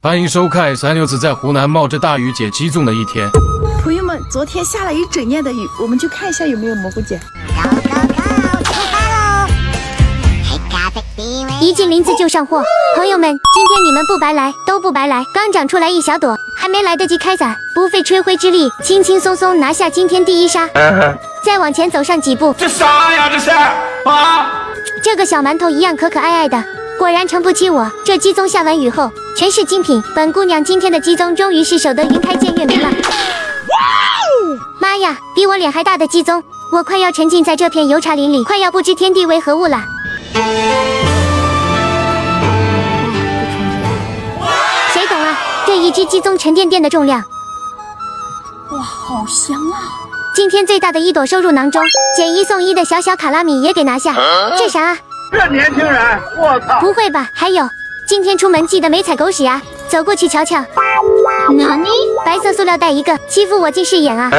欢迎收看三六子在湖南冒着大雨捡鸡枞的一天。朋友们，昨天下了一整夜的雨，我们去看一下有没有蘑菇捡。一进林子就上货，朋友们，今天你们不白来，都不白来。刚长出来一小朵，还没来得及开伞，不费吹灰之力，轻轻松松拿下今天第一杀。再往前走上几步，这啥呀？这是啊！这个小馒头一样可可爱爱的，果然撑不起我。这鸡枞下完雨后，全是精品。本姑娘今天的鸡枞终于是守得云开见月明了。妈呀，比我脸还大的鸡枞，我快要沉浸在这片油茶林里，快要不知天地为何物了。谁懂啊？这一只鸡枞沉甸甸的重量，哇，好香啊！今天最大的一朵收入囊中，捡一送一的小小卡拉米也给拿下。这啥啊？这年轻人，我操！不会吧？还有，今天出门记得没踩狗屎啊！走过去瞧瞧。哪里？白色塑料袋一个，欺负我近视眼啊！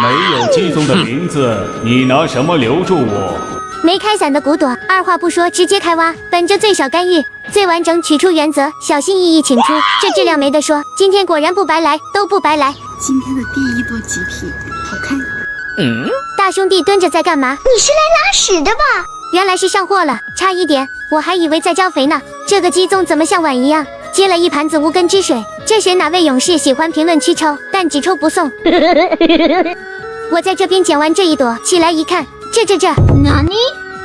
没有鸡枞的林子，你拿什么留住我？没开伞的骨朵，二话不说直接开挖，本着最少干预、最完整取出原则，小心翼翼请出，这质量没得说。今天果然不白来，都不白来。今天的第一朵极品，好看。大兄弟蹲着在干嘛？你是来拉屎的吧？原来是上货了，差一点，我还以为在浇肥呢。这个鸡枞怎么像碗一样，接了一盘子无根之水？这时哪位勇士喜欢评论区抽，但只抽不送。我在这边捡完这一朵，起来一看，这哪里？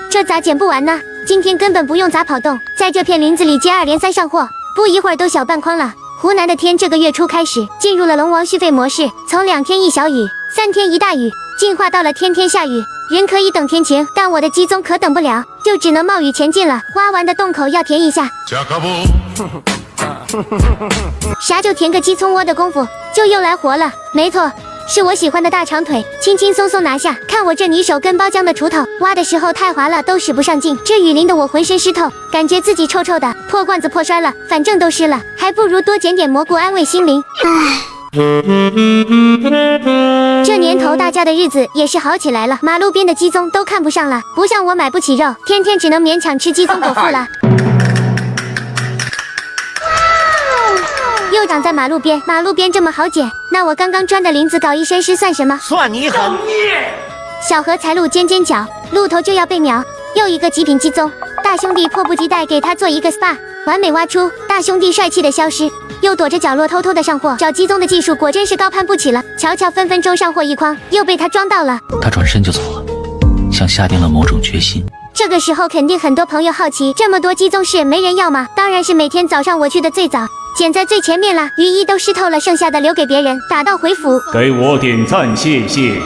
这咋捡不完呢？今天根本不用咋跑动，在这片林子里接二连三上货，不一会儿都小半筐了。湖南的天这个月初开始进入了龙王续费模式，从2天一小雨，3天一大雨，进化到了天天下雨。人可以等天晴，但我的鸡枞可等不了，就只能冒雨前进了。挖完的洞口要填一下，啥就填个鸡枞窝的功夫，就又来活了。没错，是我喜欢的大长腿，轻轻松松拿下。看我这泥手跟包浆的锄头，挖的时候太滑了，都使不上劲。这雨淋得我浑身湿透，感觉自己臭臭的，破罐子破摔了。反正都湿了，还不如多捡点蘑菇安慰心灵。这年头大家的日子也是好起来了，马路边的鸡枞都看不上了，不像我买不起肉，天天只能勉强吃鸡枞果腹了。又长在马路边，马路边这么好捡，那我刚刚钻的林子搞一身湿算什么？算你狠！小荷才露尖尖角，路头就要被秒，又一个极品鸡枞，大兄弟迫不及待给他做一个 SPA， 完美挖出，大兄弟帅气的消失，又躲着角落偷偷的上货，找鸡枞的技术果真是高攀不起了。瞧瞧，分分钟上货一筐，又被他装到了。他转身就走了，像下定了某种决心。这个时候肯定很多朋友好奇，这么多鸡枞是没人要吗？当然是每天早上我去的最早，捡在最前面了，雨衣都湿透了，剩下的留给别人，打道回府。给我点赞，谢谢。